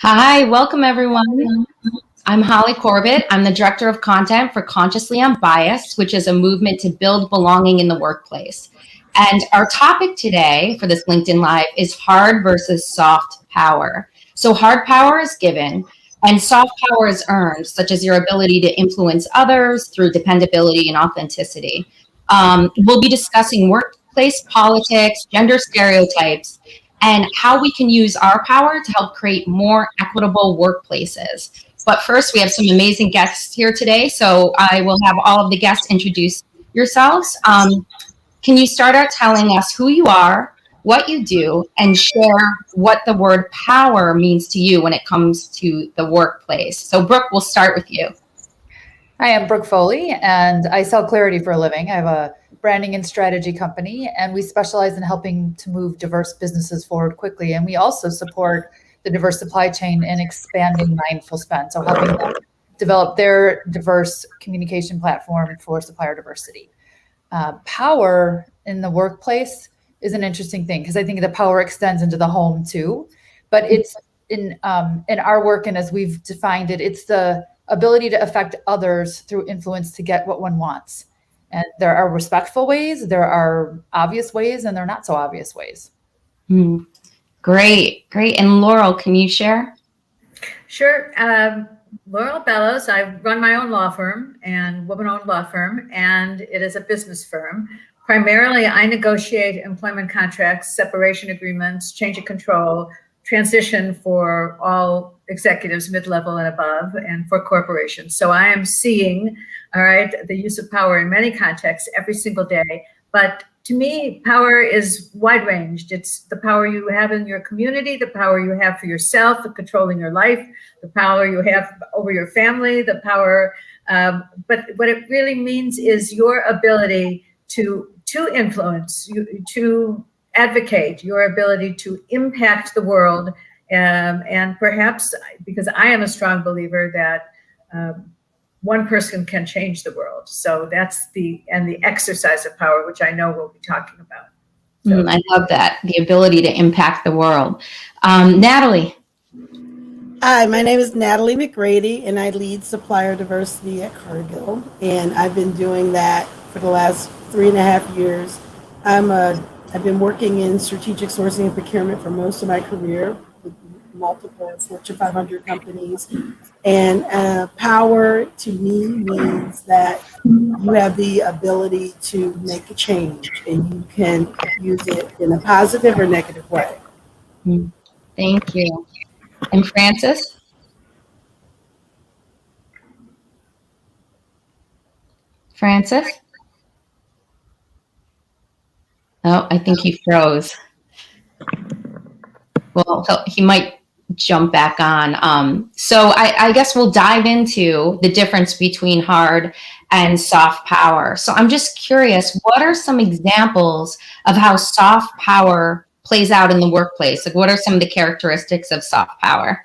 Hi, welcome everyone. I'm Holly Corbett. I'm the Director of Content for Consciously Unbiased, which is a movement to build belonging in the workplace. And our topic today for this LinkedIn Live is hard versus soft power. So hard power is given and soft power is earned, such as your ability to influence others through dependability and authenticity. We'll be discussing workplace politics, gender stereotypes, and how we can use our power to help create more equitable workplaces. But first, we have some amazing guests here today, so I will have all of the guests introduce yourselves. Can you start out telling us who you are, what you do, and share what the word power means to you when it comes to the workplace? So Brooke, we'll start with you. Hi, I'm Brooke Foley, and I sell clarity for a living. I have a branding and strategy company, and we specialize in helping to move diverse businesses forward quickly. And we also support the diverse supply chain in expanding mindful spend, so helping them develop their diverse communication platform for supplier diversity. Power in the workplace is an interesting thing because I think the power extends into the home too. But it's in our work, and as we've defined it, it's the ability to affect others through influence to get what one wants. And there are respectful ways, there are obvious ways, and there are not so obvious ways. Great. And Laurel, can you share? Sure. Laurel Bellows. I run my own law firm and woman-owned law firm, and it is a business firm. Primarily, I negotiate employment contracts, separation agreements, change of control, transition for all executives, mid-level and above, and for corporations. So I am seeing, the use of power in many contexts every single day. But to me, power is wide-ranged. It's the power you have in your community, the power you have for yourself, the controlling your life, the power you have over your family, the power. But what it really means is your ability to influence, to advocate, your ability to impact the world, and perhaps because I am a strong believer that one person can change the world. So that's the exercise of power, which I know we'll be talking about. So. I love that, the ability to impact the world. Natalie. Hi, my name is Natalie Mcgrady, and I lead supplier diversity at Cargill. And I've been doing that for the last 3.5 years. I've been working in strategic sourcing and procurement for most of my career with multiple Fortune 500 companies. And power to me means that you have the ability to make a change, and you can use it in a positive or negative way. Thank you. And Francis? Francis? Oh, I think he froze. Well, he might jump back on. So I guess we'll dive into the difference between hard and soft power. So I'm just curious, what are some examples of how soft power plays out in the workplace? Like, what are some of the characteristics of soft power?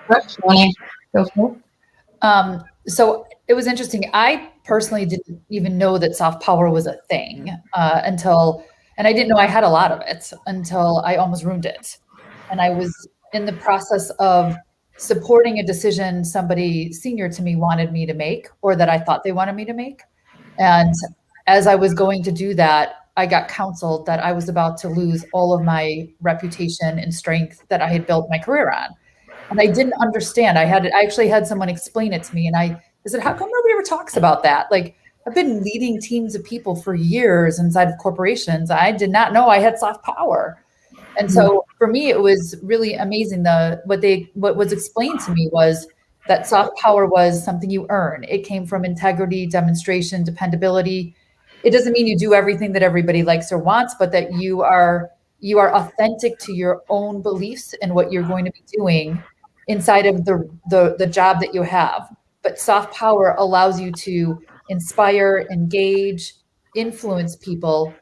Brooke, you want to go for it? So it was interesting. I personally didn't even know that soft power was a thing and I didn't know I had a lot of it until I almost ruined it. And I was in the process of supporting a decision somebody senior to me wanted me to make, or that I thought they wanted me to make. And as I was going to do that, I got counseled that I was about to lose all of my reputation and strength that I had built my career on. And I didn't understand. I actually had someone explain it to me, and I said, how come nobody ever talks about that? Like, I've been leading teams of people for years inside of corporations. I did not know I had soft power. And so for me, it was really amazing. What was explained to me was that soft power was something you earn. It came from integrity, demonstration, dependability. It doesn't mean you do everything that everybody likes or wants, but that you are authentic to your own beliefs and what you're going to be doing inside of the job that you have. But soft power allows you to inspire, engage, influence people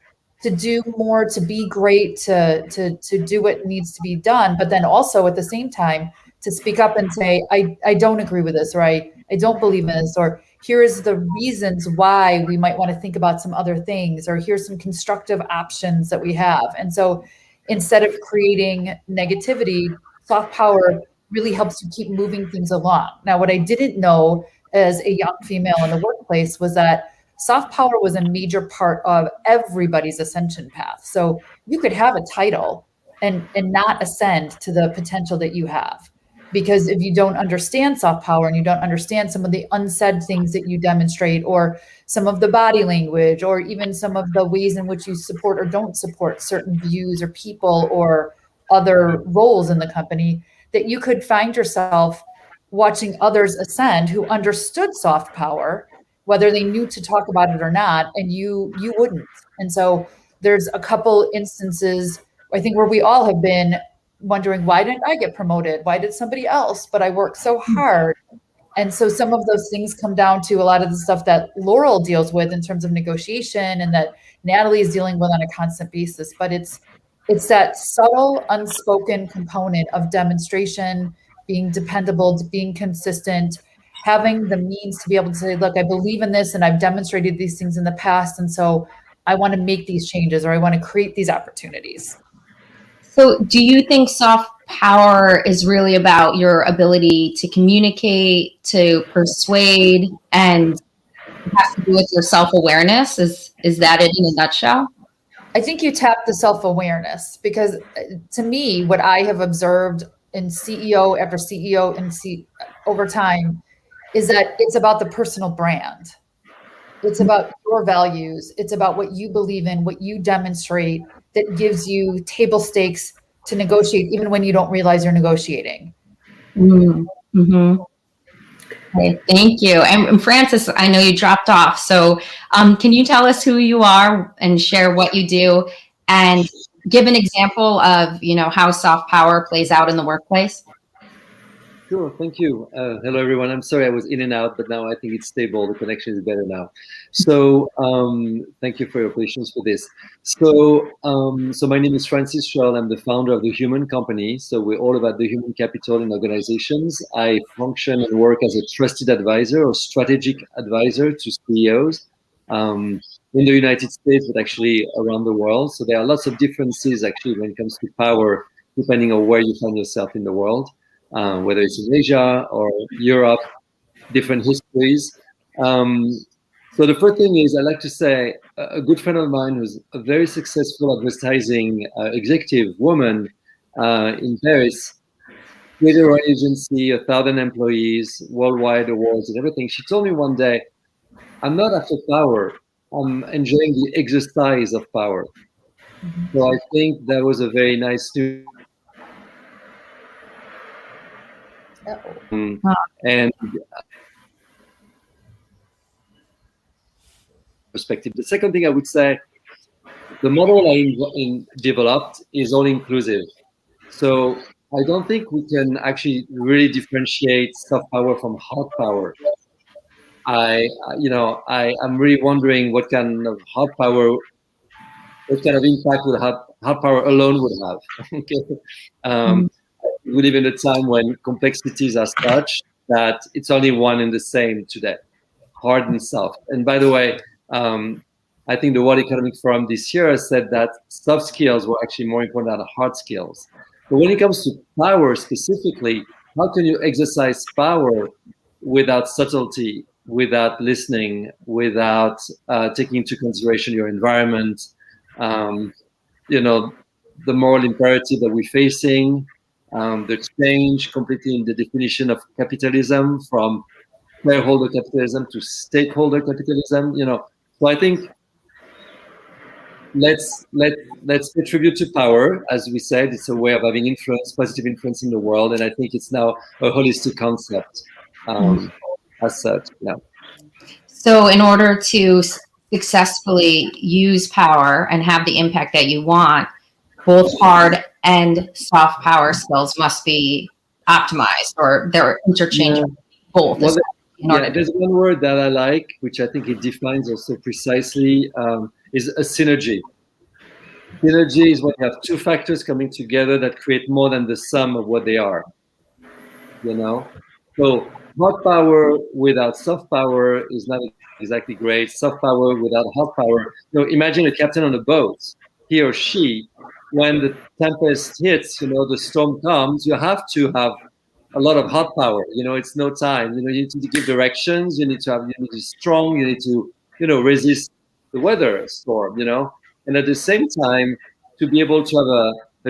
to do more, to be great, to do what needs to be done, but then also at the same time to speak up and say, I don't agree with this, or I don't believe in this, or here's the reasons why we might want to think about some other things, or here's some constructive options that we have. And so instead of creating negativity, soft power really helps you keep moving things along. Now, what I didn't know as a young female in the workplace was that soft power was a major part of everybody's ascension path. So you could have a title and not ascend to the potential that you have. Because if you don't understand soft power and you don't understand some of the unsaid things that you demonstrate, or some of the body language, or even some of the ways in which you support or don't support certain views or people or other roles in the company, that you could find yourself watching others ascend who understood soft power, whether they knew to talk about it or not, and you wouldn't. And so there's a couple instances, I think, where we all have been wondering, why didn't I get promoted? Why did somebody else? But I worked so hard. And so some of those things come down to a lot of the stuff that Laurel deals with in terms of negotiation, and that Natalie is dealing with on a constant basis. But it's that subtle, unspoken component of demonstration, being dependable, being consistent, having the means to be able to say, look, I believe in this and I've demonstrated these things in the past. And so I want to make these changes, or I want to create these opportunities. So do you think soft power is really about your ability to communicate, to persuade, and has to do with your self-awareness? Is that it in a nutshell? I think you tap the self-awareness, because to me, what I have observed in CEO after CEO and over time is that it's about the personal brand. It's about your values. It's about what you believe in, what you demonstrate, that gives you table stakes to negotiate, even when you don't realize you're negotiating. Mm-hmm. Okay, thank you. And Francis, I know you dropped off. So can you tell us who you are and share what you do, and give an example of, how soft power plays out in the workplace? Sure, thank you. Hello, everyone. I'm sorry I was in and out, but now I think it's stable. The connection is better now. So thank you for your patience for this. So my name is Francis Cholle. I'm the founder of the Human Company. So we're all about the human capital in organizations. I function and work as a trusted advisor or strategic advisor to CEOs in the United States, but actually around the world. So there are lots of differences actually when it comes to power, depending on where you find yourself in the world. Whether it's in Asia or Europe, different histories. So the first thing is, I like to say, a good friend of mine who's a very successful advertising executive woman in Paris, created her own agency, 1,000 employees, worldwide awards and everything. She told me one day, I'm not after power, I'm enjoying the exercise of power. So I think that was a very nice and perspective. The second thing I would say, the model I developed is all inclusive. So I don't think we can actually really differentiate soft power from hard power. I'm really wondering what kind of hard power, what kind of impact would hard power alone would have. Okay. We live in a time when complexities are such that it's only one and the same today, hard and soft. And by the way, I think the World Economic Forum this year said that soft skills were actually more important than hard skills. But when it comes to power specifically, how can you exercise power without subtlety, without listening, without taking into consideration your environment, the moral imperative that we're facing, the change completely in the definition of capitalism from shareholder capitalism to stakeholder capitalism. So I think let's pay tribute to power. As we said, it's a way of having influence, positive influence in the world, and I think it's now a holistic concept as such. Yeah. So in order to successfully use power and have the impact that you want, both hard and soft power skills must be optimized, or they're interchangeable. Both. Well, there's one word that I like, which I think it defines also precisely, is a synergy. Synergy is when you have two factors coming together that create more than the sum of what they are. So hard power without soft power is not exactly great. Soft power without hard power. Imagine a captain on a boat. He or she when the tempest hits, the storm comes, you have to have a lot of hot power. It's no time. You need to give directions. You need to be strong. You need to, resist the weather storm. And at the same time, to be able to have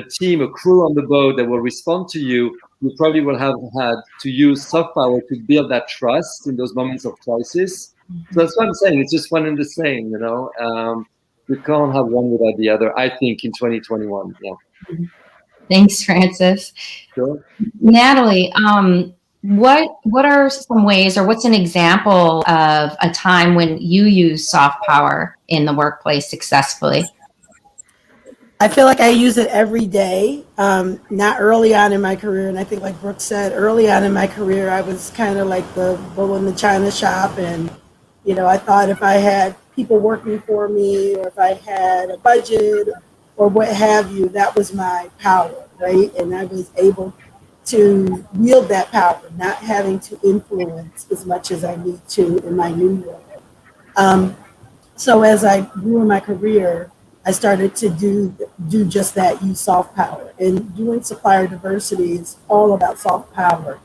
a team, a crew on the boat that will respond to you, you probably will have had to use soft power to build that trust in those moments of crisis. So that's what I'm saying. It's just one and the same. You can't have one without the other, I think, in 2021. Yeah. Thanks, Francis. Sure. Natalie, what are some ways, or what's an example of a time when you use soft power in the workplace successfully? I feel like I use it every day, not early on in my career. And I think, like Brooke said, early on in my career, I was kind of like the bull in the china shop. And, I thought if I had people working for me, or if I had a budget or what have you, that was my power, right? And I was able to wield that power, not having to influence as much as I need to in my new role. So as I grew in my career, I started to do just that, use soft power. And doing supplier diversity is all about soft power.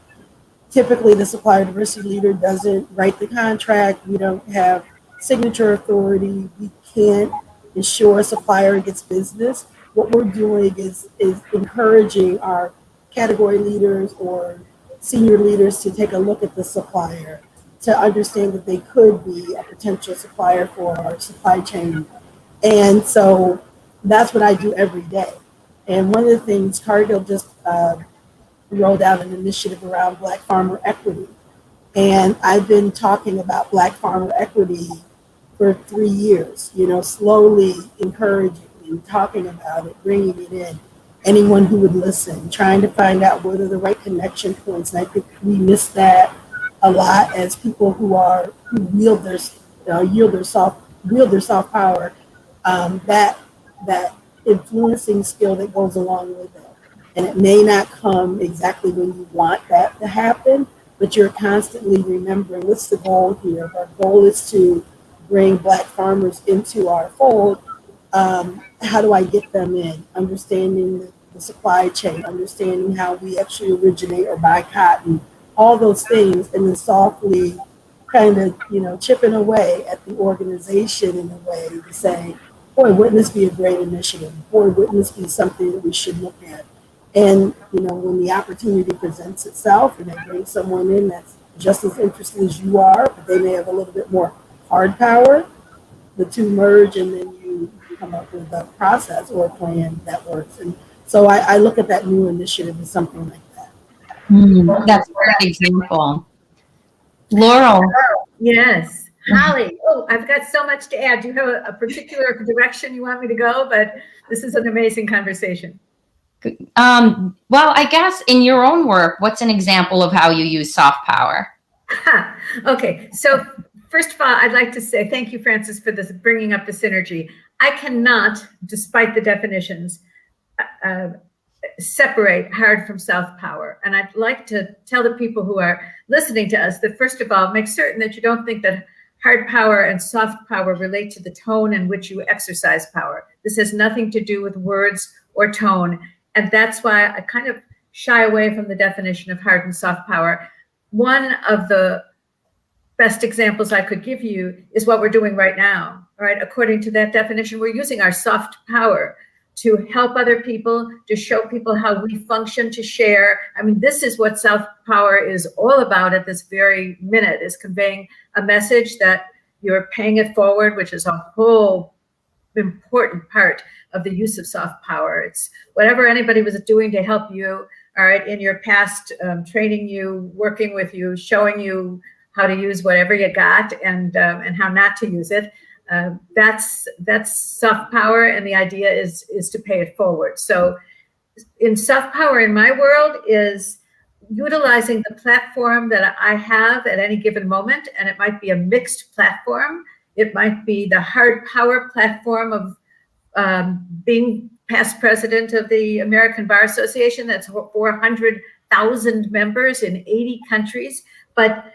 Typically, the supplier diversity leader doesn't write the contract. We don't have signature authority. We can't ensure a supplier gets business. What we're doing is encouraging our category leaders or senior leaders to take a look at the supplier, to understand that they could be a potential supplier for our supply chain. And so that's what I do every day. And one of the things, Cargill just rolled out an initiative around Black farmer equity. And I've been talking about Black farmer equity for 3 years, slowly encouraging and talking about it, bringing it in. Anyone who would listen, trying to find out what are the right connection points. And I think we miss that a lot as people who wield their soft power. That influencing skill that goes along with it. And it may not come exactly when you want that to happen, but you're constantly remembering what's the goal here. Our goal is to bring Black farmers into our fold. How do I get them in? Understanding the supply chain, understanding how we actually originate or buy cotton, all those things, and then softly kind of, chipping away at the organization in a way to say, boy, wouldn't this be a great initiative? Boy, wouldn't this be something that we should look at? And, when the opportunity presents itself and they bring someone in that's just as interested as you are, but they may have a little bit more hard power, the two merge and then you come up with a process or a plan that works. And so I look at that new initiative as something like that. That's a great example. Laurel. Yes. Holly, I've got so much to add. Do you have a particular direction you want me to go? But this is an amazing conversation. Well, I guess in your own work, what's an example of how you use soft power? Okay, so first of all, I'd like to say thank you, Francis, for this bringing up the synergy. I cannot, despite the definitions, separate hard from soft power. And I'd like to tell the people who are listening to us that, first of all, make certain that you don't think that hard power and soft power relate to the tone in which you exercise power. This has nothing to do with words or tone. And that's why I kind of shy away from the definition of hard and soft power. One of the best examples I could give you is what we're doing right now. All right, according to that definition, we're using our soft power to help other people, to show people how we function, to share. I mean, this is what soft power is all about at this very minute, is conveying a message that you're paying it forward, which is a whole important part of the use of soft power. It's whatever anybody was doing to help you, all right, in your past, training you, working with you, showing you how to use whatever you got and how not to use it. That's soft power, and the idea is to pay it forward. So in soft power in my world is utilizing the platform that I have at any given moment, and it might be a mixed platform. It might be the hard power platform of being past president of the American Bar Association. That's 400,000 members in 80 countries, but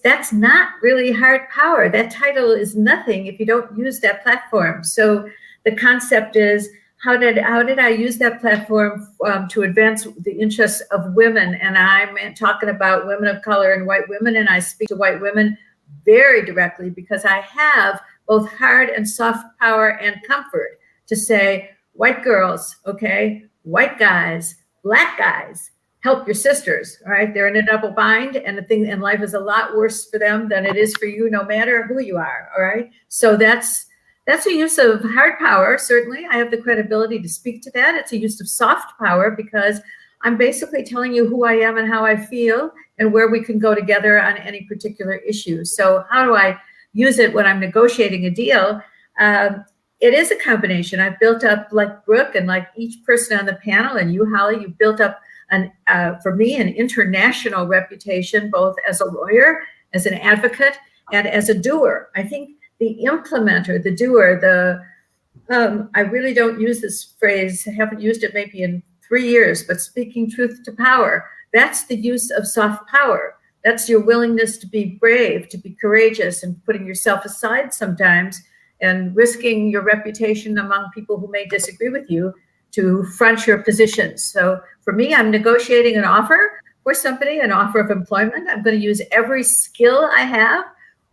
that's not really hard power. That title is nothing if you don't use that platform. So the concept is, how did I use that platform to advance the interests of women? And I'm talking about women of color and white women, and I speak to white women very directly because I have both hard and soft power and comfort to say, white girls, okay, white guys, black guys, help your sisters, all right? They're in a double bind, and the thing in life is a lot worse for them than it is for you, no matter who you are, all right? So that's a use of hard power. Certainly, I have the credibility to speak to that. It's a use of soft power because I'm basically telling you who I am and how I feel and where we can go together on any particular issue. So how do I use it when I'm negotiating a deal? It is a combination. I've built up, like Brooke and like each person on the panel, and you, Holly, you've built up, for me, an international reputation, both as a lawyer, as an advocate, and as a doer. I think the implementer, the doer, I really don't use this phrase, I haven't used it maybe in 3 years, but speaking truth to power, that's the use of soft power. That's your willingness to be brave, to be courageous, and putting yourself aside sometimes and risking your reputation among people who may disagree with you to front your positions. So for me, I'm negotiating an offer for somebody, an offer of employment. I'm going to use every skill I have.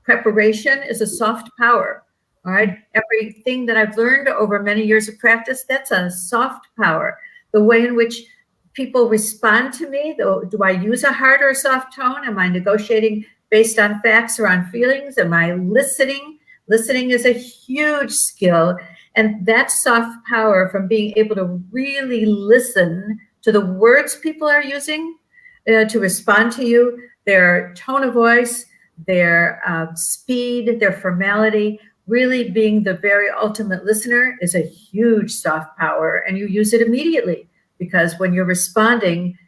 Preparation is a soft power, all right? Everything that I've learned over many years of practice, that's a soft power. The way in which people respond to me, do I use a hard or a soft tone? Am I negotiating based on facts or on feelings? Am I listening? Listening is a huge skill, and that's soft power, from being able to really listen to the words people are using to respond to you, their tone of voice, their speed, their formality. Really being the very ultimate listener is a huge soft power, and you use it immediately, because when you're responding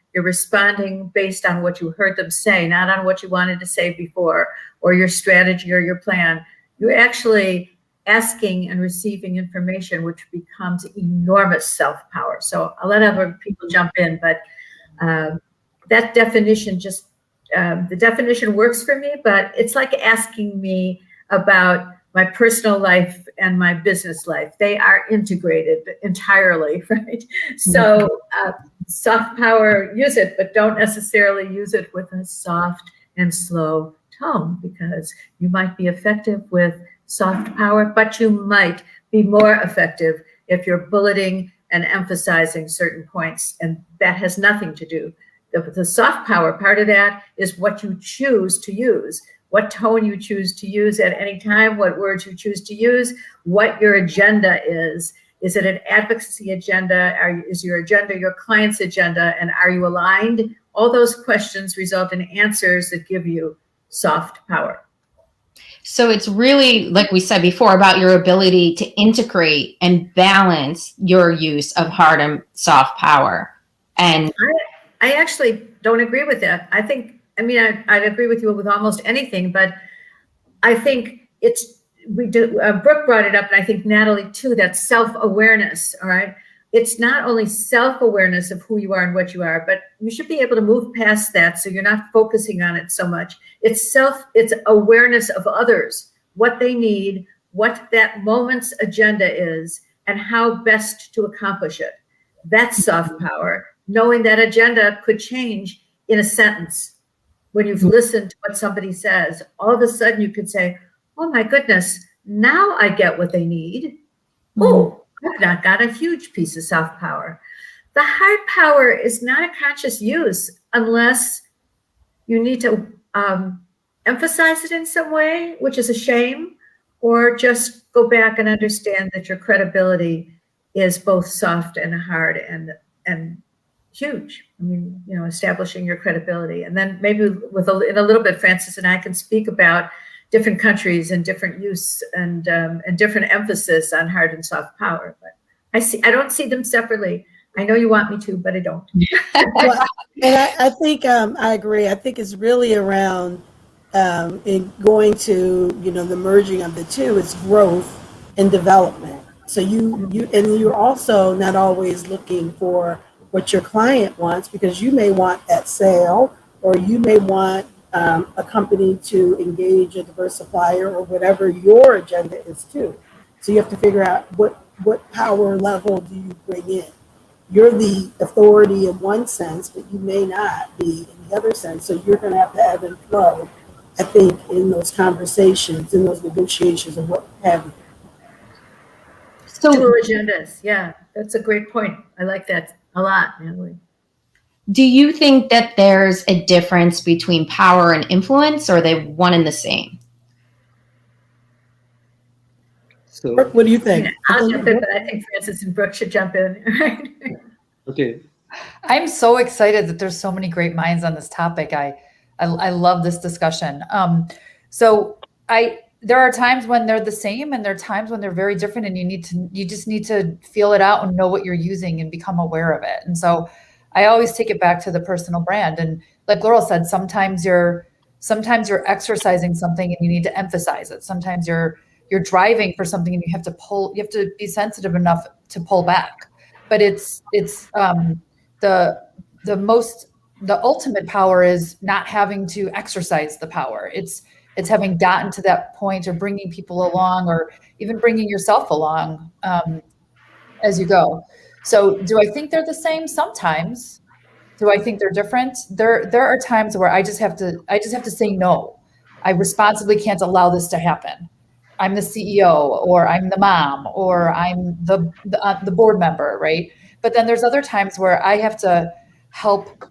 based on what you heard them say, not on what you wanted to say before, or your strategy or your plan. You're actually asking and receiving information, which becomes enormous self-power. So I'll let other people jump in, but that definition the definition works for me, but it's like asking me about my personal life and my business life. They are integrated entirely, right? So soft power, use it, but don't necessarily use it with a soft and slow tone, because you might be effective with soft power, but you might be more effective if you're bulleting and emphasizing certain points, and that has nothing to do. The soft power part of that is what you choose to use, what tone you choose to use at any time, what words you choose to use, what your agenda is. Is it an advocacy agenda? Is your agenda your client's agenda? And are you aligned? All those questions result in answers that give you soft power. So it's really, like we said before, about your ability to integrate and balance your use of hard and soft power. And I actually don't agree with that. I'd agree with you with almost anything, but I think Brooke brought it up, and I think Natalie too, that self-awareness, all right? It's not only self-awareness of who you are and what you are, but you should be able to move past that so you're not focusing on it so much. It's awareness of others, what they need, what that moment's agenda is, and how best to accomplish it. That's soft power. Knowing that agenda could change in a sentence. When you've listened to what somebody says, all of a sudden you could say, oh my goodness, now I get what they need. Oh, I've not got a huge piece of soft power. The hard power is not a conscious use unless you need to emphasize it in some way, which is a shame, or just go back and understand that your credibility is both soft and hard and huge. I mean, establishing your credibility. And then maybe in a little bit, Francis and I can speak about different countries and different use and different emphasis on hard and soft power. But I don't see them separately. I know you want me to, but I don't. Well, and I think I agree. I think it's really around in going to the merging of the two. It's growth and development. So you're also not always looking for what your client wants, because you may want that sale, or you may want a company to engage a diverse supplier, or whatever your agenda is too. So you have to figure out what power level do you bring in? You're the authority in one sense, but you may not be in the other sense. So you're going to have ebb and flow, I think, in those conversations, in those negotiations, and what have you. So, Dual agendas. Yeah, that's a great point. I like that a lot, Natalie. do you think that there's a difference between power and influence, or are they one and the same? So, Brooke, what do you think? I'll jump in, but I think Francis and Brooke should jump in. Right? okay. I'm so excited that there's so many great minds on this topic. I love this discussion. There are times when they're the same, and there are times when they're very different, and you just need to feel it out and know what you're using and become aware of it. And so I always take it back to the personal brand. And like Laurel said, sometimes you're exercising something and you need to emphasize it. Sometimes you're driving for something and you have to be sensitive enough to pull back. But the ultimate power is not having to exercise the power. It's having gotten to that point, or bringing people along, or even bringing yourself along as you go. So do I think they're the same? Sometimes. Do I think they're different? There are times where I just have to say no. I responsibly can't allow this to happen. I'm the CEO, or I'm the mom, or I'm the board member, right? But then there's other times where I have to help.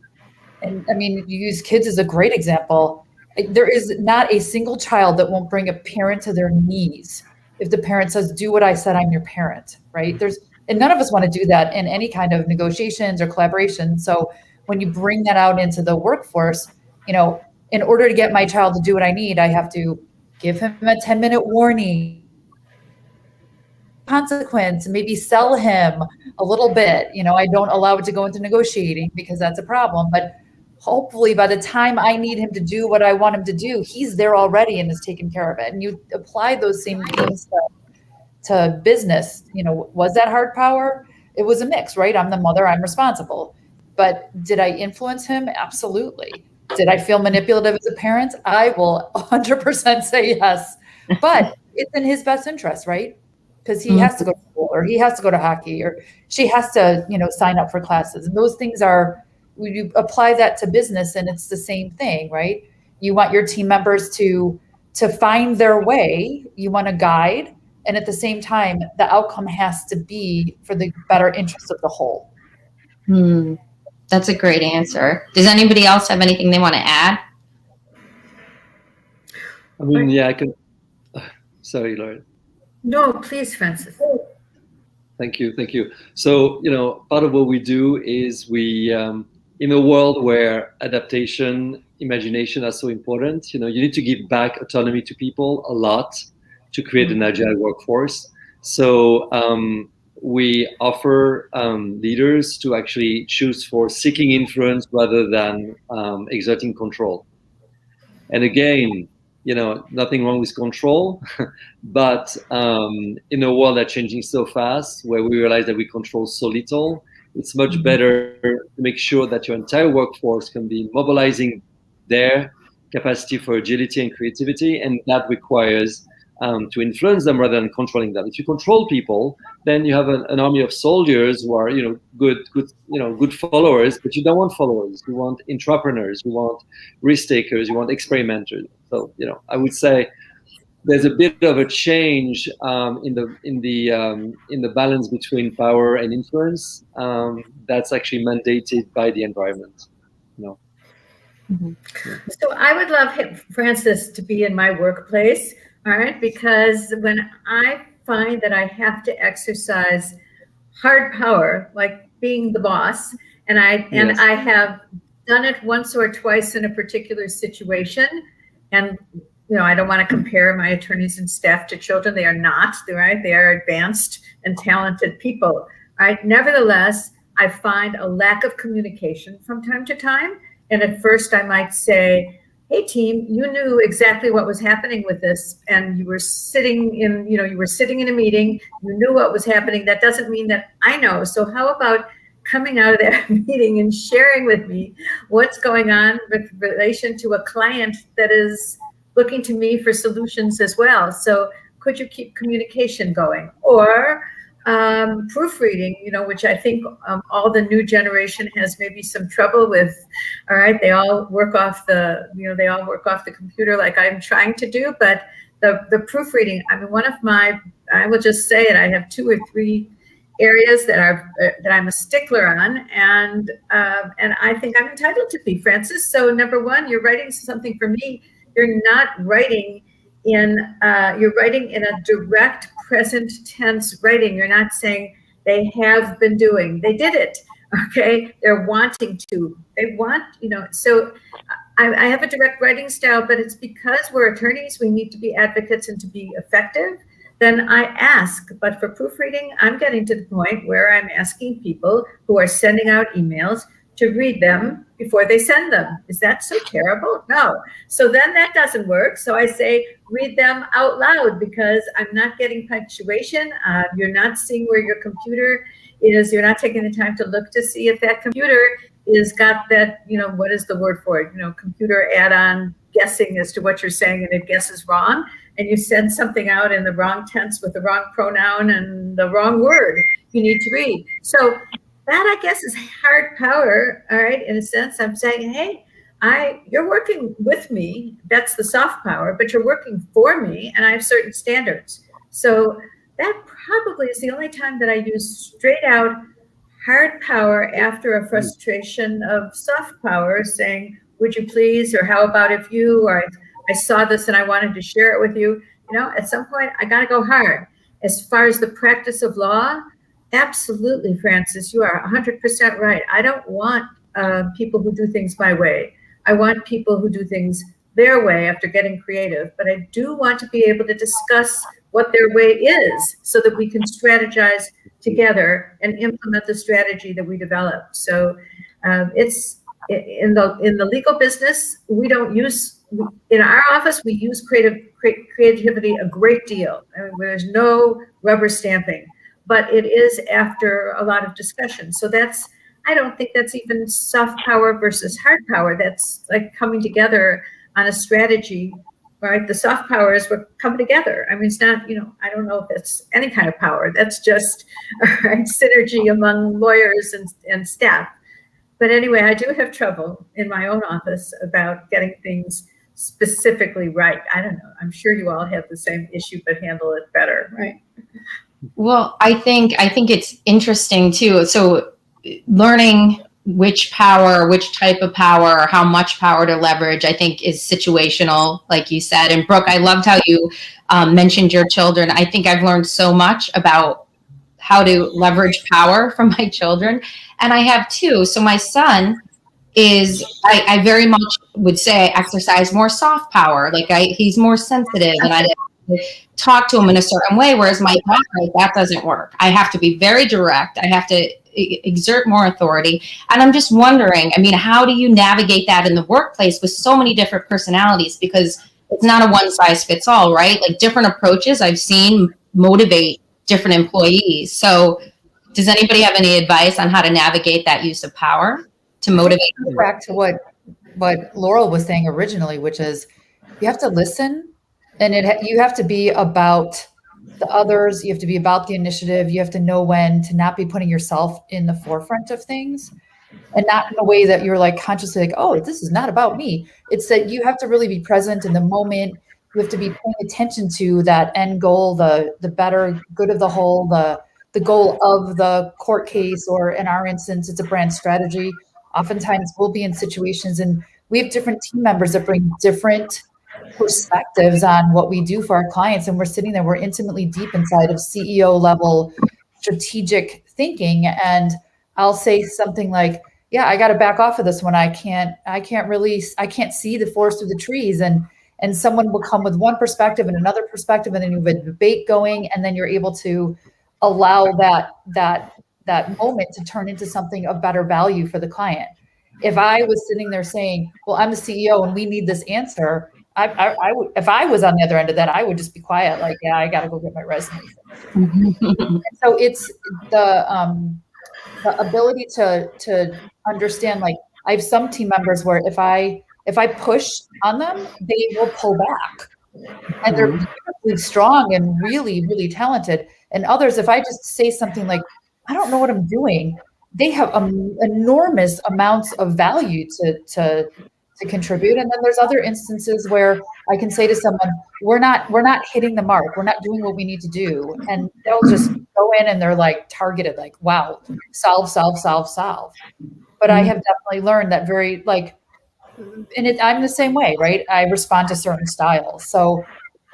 And I mean, you use kids as a great example. There is not a single child that won't bring a parent to their knees if the parent says, "Do what I said, I'm your parent," right? And none of us want to do that in any kind of negotiations or collaboration. So when you bring that out into the workforce, in order to get my child to do what I need, I have to give him a 10-minute warning, consequence, maybe sell him a little bit. I don't allow it to go into negotiating because that's a problem. But hopefully by the time I need him to do what I want him to do, he's there already and is taking care of it. And you apply those same things to business. Was that hard power? It was a mix, right? I'm the mother, I'm responsible. But did I influence him? Absolutely. Did I feel manipulative as a parent? I will 100% say yes. But it's in his best interest, right? Because he has to go to school, or he has to go to hockey, or she has to, sign up for classes. And those things you apply that to business, and it's the same thing, right? You want your team members to find their way. You want to guide. And at the same time, the outcome has to be for the better interest of the whole. That's a great answer. Does anybody else have anything they want to add? I mean, yeah, I can. Sorry, Laurel. No, please, Francis. Thank you. So, part of what we do is we, in a world where adaptation, imagination are so important, you need to give back autonomy to people a lot to create an agile workforce. So we offer leaders to actually choose for seeking influence rather than exerting control. And again, nothing wrong with control, but in a world that's changing so fast, where we realize that we control so little, it's much better to make sure that your entire workforce can be mobilizing their capacity for agility and creativity, and that requires to influence them rather than controlling them. If you control people, then you have an army of soldiers who are, good followers, but you don't want followers. You want entrepreneurs, you want risk takers, you want experimenters. So, I would say there's a bit of a change in the balance between power and influence that's actually mandated by the environment. So I would love Francis to be in my workplace, all right? Because when I find that I have to exercise hard power, like being the boss, and I have done it once or twice in a particular situation, and I don't want to compare my attorneys and staff to children. They are not, right? They are advanced and talented people, right? Nevertheless, I find a lack of communication from time to time. And at first I might say, hey team, you knew exactly what was happening with this, and you were sitting in a meeting, you knew what was happening. That doesn't mean that I know. So how about coming out of that meeting and sharing with me what's going on with relation to a client that is looking to me for solutions as well. So could you keep communication going? Or proofreading, which I think all the new generation has maybe some trouble with. All right, they all work off the computer like I'm trying to do, but the proofreading. I mean, I will just say it. I have 2 or 3 areas that I'm a stickler on, and I think I'm entitled to be, Francis. So number one, you're writing something for me. You're not writing you're writing in a direct present tense writing. You're not saying they have been doing, they did it. Okay, they're wanting to. They want, So I have a direct writing style, but it's because we're attorneys. We need to be advocates and to be effective. Then I ask, but for proofreading, I'm getting to the point where I'm asking people who are sending out emails to read them before they send them. Is that so terrible? No. So then that doesn't work. So I say, read them out loud, because I'm not getting punctuation. You're not seeing where your computer is. You're not taking the time to look to see if that computer is got that, what is the word for it? Computer add-on guessing as to what you're saying, and it guesses wrong. And you send something out in the wrong tense with the wrong pronoun and the wrong word you need to read. So that, I guess, is hard power. All right. In a sense, I'm saying, hey, you're working with me. That's the soft power, but you're working for me, and I have certain standards. So that probably is the only time that I use straight out hard power after a frustration of soft power, saying, would you please, or how about if you, or I saw this and I wanted to share it with you. At some point, I got to go hard. As far as the practice of law, absolutely, Francis, you are 100% right. I don't want people who do things my way. I want people who do things their way after getting creative. But I do want to be able to discuss what their way is, so that we can strategize together and implement the strategy that we developed. So it's in the legal business, we don't use, in our office, we use creativity a great deal. I mean, there's no rubber stamping, but it is after a lot of discussion. So I don't think that's even soft power versus hard power. That's like coming together on a strategy, right? The soft power is we're coming together. I mean, it's not, I don't know if it's any kind of power. That's just right, synergy among lawyers and staff. But anyway, I do have trouble in my own office about getting things specifically right. I don't know. I'm sure you all have the same issue, but handle it better, right? Well, I think it's interesting too. So learning which type of power, how much power to leverage, I think is situational, like you said. And Brooke, I loved how you mentioned your children. I think I've learned so much about how to leverage power from my children. And I have 2. So my son is, I very much would say, exercise more soft power. Like he's more sensitive, and I talk to him in a certain way. Whereas my daughter, that doesn't work. I have to be very direct. I have to exert more authority. And I'm just wondering, I mean, how do you navigate that in the workplace with so many different personalities? Because it's not a one size fits all, right? Like different approaches I've seen motivate different employees. So does anybody have any advice on how to navigate that use of power to motivate? Back to what Laurel was saying originally, which is you have to listen, and you have to be about the others. You have to be about the initiative. You have to know when to not be putting yourself in the forefront of things, and not in a way that you're like consciously like, oh, this is not about me. It's that you have to really be present in the moment. You have to be paying attention to that end goal, the better good of the whole, the goal of the court case, or in our instance, it's a brand strategy. Oftentimes we'll be in situations and we have different team members that bring different perspectives on what we do for our clients. And we're sitting there, we're intimately deep inside of CEO level strategic thinking. And I'll say something like, yeah, I got to back off of this one. I can't see the forest through the trees. And someone will come with one perspective and another perspective, and then you have a debate going, and then you're able to allow that moment to turn into something of better value for the client. If I was sitting there saying, well, I'm the CEO and we need this answer, I would, if I was on the other end of that, I would just be quiet, like, yeah, I got to go get my resume. So it's the ability to understand, like, I have some team members where if I push on them, they will pull back, and they're beautifully strong and really, really talented. And others, if I just say something like, I don't know what I'm doing, they have enormous amounts of value to contribute. And then there's other instances where I can say to someone, we're not hitting the mark. We're not doing what we need to do. And they'll just go in and they're like targeted, like, wow, solve. But I have definitely learned that I'm the same way, right? I respond to certain styles. So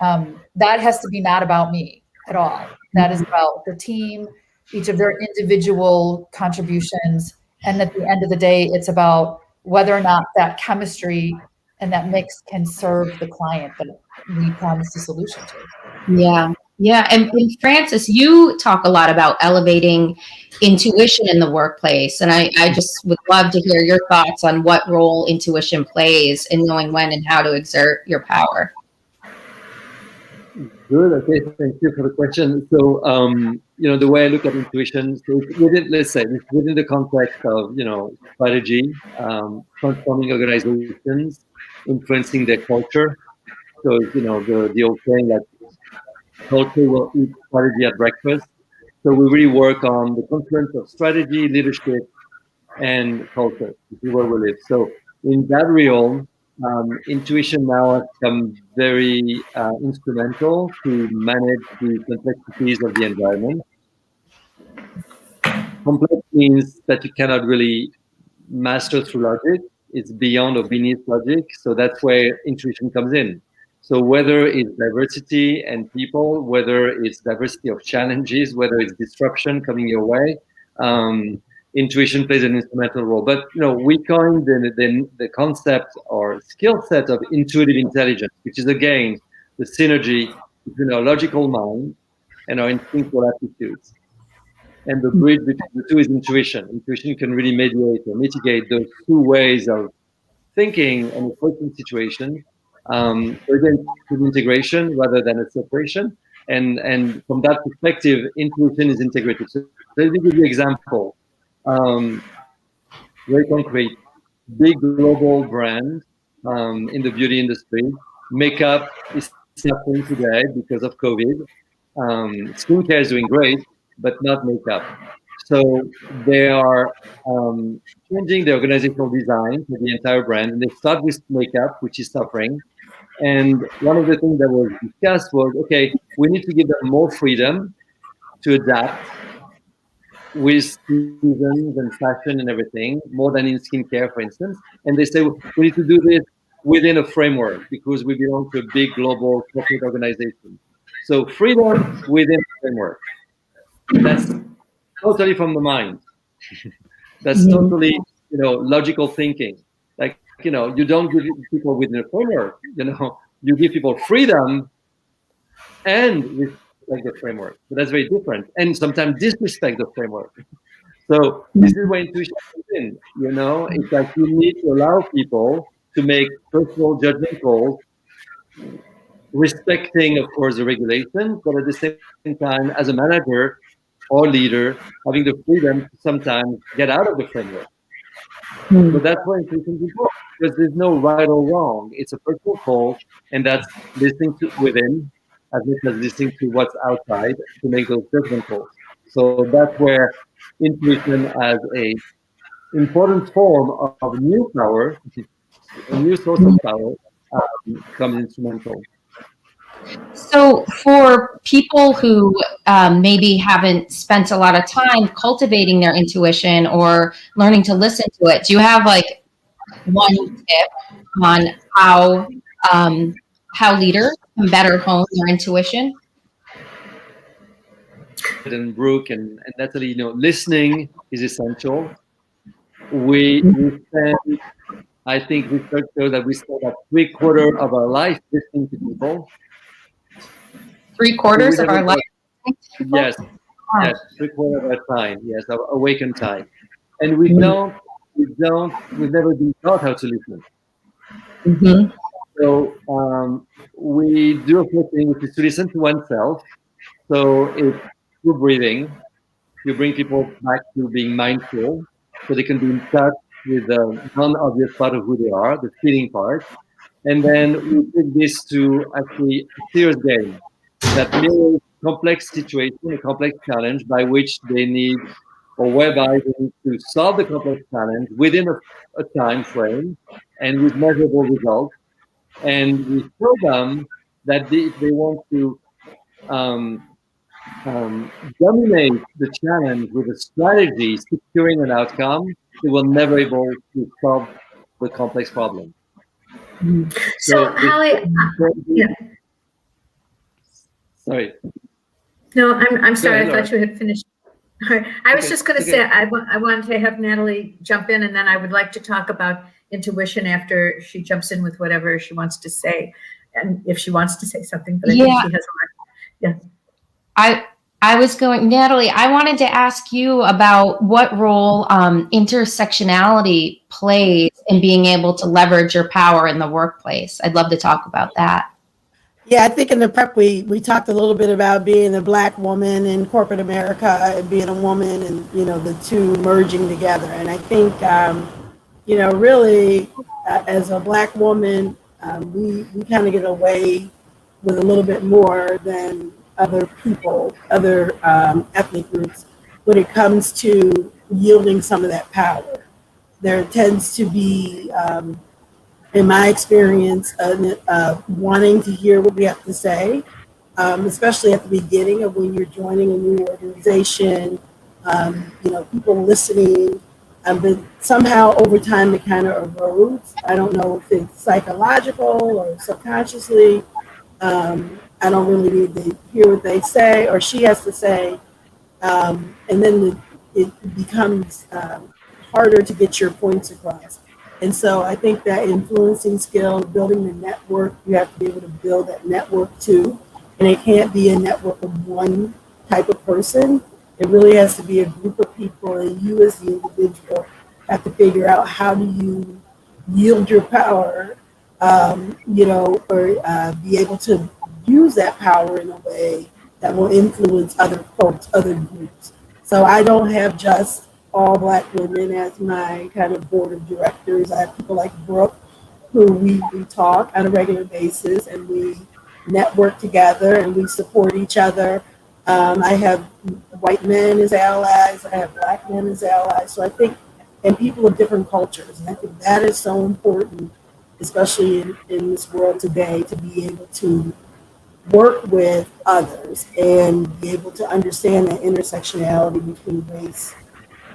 that has to be not about me at all. That is about the team, each of their individual contributions. And at the end of the day, it's about whether or not that chemistry and that mix can serve the client that we promised a solution to. Yeah. Yeah. And Francis, you talk a lot about elevating intuition in the workplace. And I just would love to hear your thoughts on what role intuition plays in knowing when and how to exert your power. Good. Okay. Thank you for the question. So, the way I look at intuition, so within the context of, strategy, transforming organizations, influencing their culture. So, the old saying that culture will eat strategy at breakfast. So we really work on the confluence of strategy, leadership, and culture. This is where we live. So in that realm, intuition now has become very instrumental to manage the complexities of the environment. Complex means that you cannot really master through logic. It's beyond or beneath logic. So that's where intuition comes in. So whether it's diversity and people, whether it's diversity of challenges, whether it's disruption coming your way, intuition plays an instrumental role. But we coined the concept or skill set of intuitive intelligence, which is again the synergy between our logical mind and our instinctual attitudes. And the bridge between the two is intuition. Intuition can really mediate or mitigate those two ways of thinking and approaching situations. Again, integration rather than a separation. And from that perspective, intuition is integrated. So let me give you an example. Very concrete. Big global brand in the beauty industry. Makeup is suffering today because of COVID. Skincare is doing great, but not makeup. So they are changing the organizational design for the entire brand, and they start with makeup, which is suffering. And one of the things that was discussed was, okay, we need to give them more freedom to adapt with seasons and fashion and everything, more than in skincare, for instance. And they say, we need to do this within a framework because we belong to a big global corporate organization. So freedom within a framework. That's totally from the mind. That's totally, logical thinking. Like, you don't give people within a framework, you give people freedom and respect the framework. So that's very different. And sometimes disrespect the framework. So this is where intuition comes in, it's like you need to allow people to make personal judgment calls, respecting, of course, the regulations, but at the same time, as a manager or leader, having the freedom to sometimes get out of the framework. So that's why intuition is important, because there's no right or wrong. It's a personal call, and that's listening to within as much as listening to what's outside to make those judgment calls. So that's where intuition as a important form of new power, a new source of power, becomes instrumental. So for people who maybe haven't spent a lot of time cultivating their intuition or learning to listen to it, do you have like one tip on how leaders can better hone their intuition? And Brooke and Natalie, listening is essential. We spend, I think research shows that we spend about 3/4 of our life listening to people. 3/4 of our life? Yes, 3/4 of our time. Yes, our awakened time. And we've never been taught how to listen. Mm-hmm. So we do a few things, which is to listen to oneself. So it's through breathing. You bring people back to being mindful, so they can be in touch with the non-obvious part of who they are, the feeling part. And then we take this to actually a serious game that mirrors complex situation, a complex challenge by which they need, or whereby they need to solve the complex challenge within a time frame and with measurable results. And we show them that if they want to dominate the challenge with a strategy securing an outcome, they will never able to solve the complex problem. So Holly, yeah. Sorry. No, I'm sorry. ahead, I thought you had finished. All right. I was just going to say, I wanted to have Natalie jump in, and then I would like to talk about intuition after she jumps in with whatever she wants to say, and if she wants to say something. But I think she has a lot. Yeah. I was going, Natalie, I wanted to ask you about what role intersectionality plays in being able to leverage your power in the workplace. I'd love to talk about that. Yeah, I think in the prep we talked a little bit about being a Black woman in corporate America and being a woman, and the two merging together. And I think really as a Black woman, we kind of get away with a little bit more than other people, other ethnic groups, when it comes to yielding some of that power. There tends to be, in my experience, wanting to hear what we have to say, especially at the beginning of when you're joining a new organization, people listening. But somehow over time it kind of erodes. I don't know if it's psychological or subconsciously. I don't really need to hear what they say or she has to say. And then it becomes harder to get your points across. And so I think that influencing skill, building the network, you have to be able to build that network too. And it can't be a network of one type of person. It really has to be a group of people, and you as the individual have to figure out how do you yield your power, or be able to use that power in a way that will influence other folks, other groups. So I don't have just all Black women as my kind of board of directors. I have people like Brooke, who we talk on a regular basis, and we network together and we support each other. I have white men as allies. I have Black men as allies. So I think, and people of different cultures. And I think that is so important, especially in this world today, to be able to work with others and be able to understand the intersectionality between race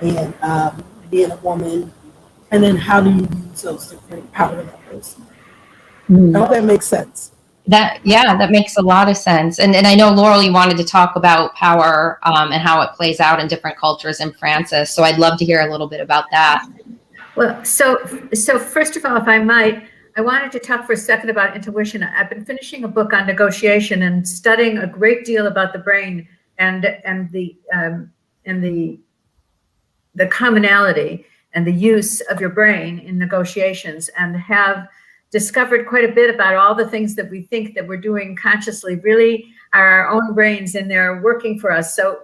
and being a woman. And then how do you use those different power levels? I hope that makes sense. That makes a lot of sense. And I know, Laurel, you wanted to talk about power and how it plays out in different cultures in Francis. So I'd love to hear a little bit about that. Well, so first of all, if I might, I wanted to talk for a second about intuition. I've been finishing a book on negotiation and studying a great deal about the brain and the commonality and the use of your brain in negotiations, and have discovered quite a bit about all the things that we think that we're doing consciously really are our own brains, and they're working for us. So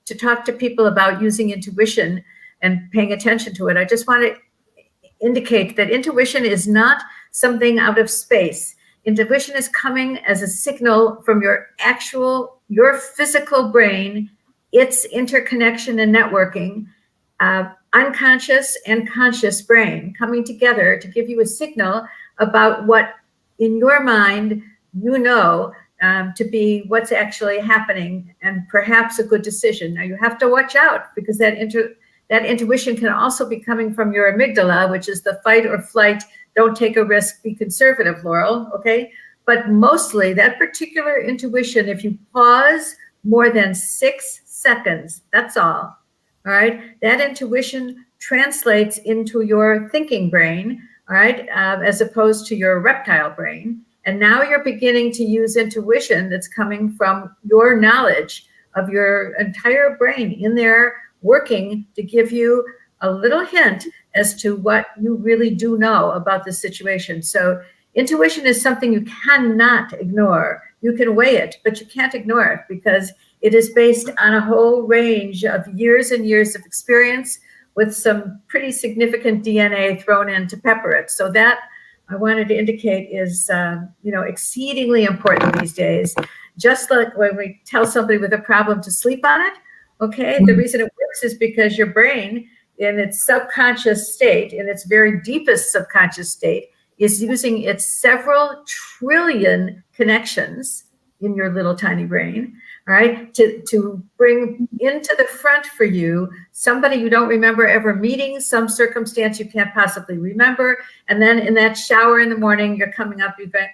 to talk to people about using intuition and paying attention to it, I just want to indicate that intuition is not something out of space. Intuition is coming as a signal from your physical brain, its interconnection and networking, unconscious and conscious brain coming together to give you a signal about what in your mind to be what's actually happening, and perhaps a good decision. Now you have to watch out, because that intuition can also be coming from your amygdala, which is the fight or flight, don't take a risk, be conservative, Laurel, okay? But mostly that particular intuition, if you pause more than 6 seconds, that's all right? That intuition translates into your thinking brain, all right, as opposed to your reptile brain. And now you're beginning to use intuition that's coming from your knowledge of your entire brain in there, working to give you a little hint as to what you really do know about the situation. So intuition is something you cannot ignore. You can weigh it, but you can't ignore it, because it is based on a whole range of years and years of experience with some pretty significant DNA thrown in to pepper it. So that I wanted to indicate is, exceedingly important these days. just like when we tell somebody with a problem to sleep on it, okay, the reason it works is because your brain in its subconscious state, in its very deepest subconscious state, is using its several trillion connections in your little tiny brain, all right, to bring into the front for you somebody you don't remember ever meeting, some circumstance you can't possibly remember. And then in that shower in the morning, you're coming up, you're going,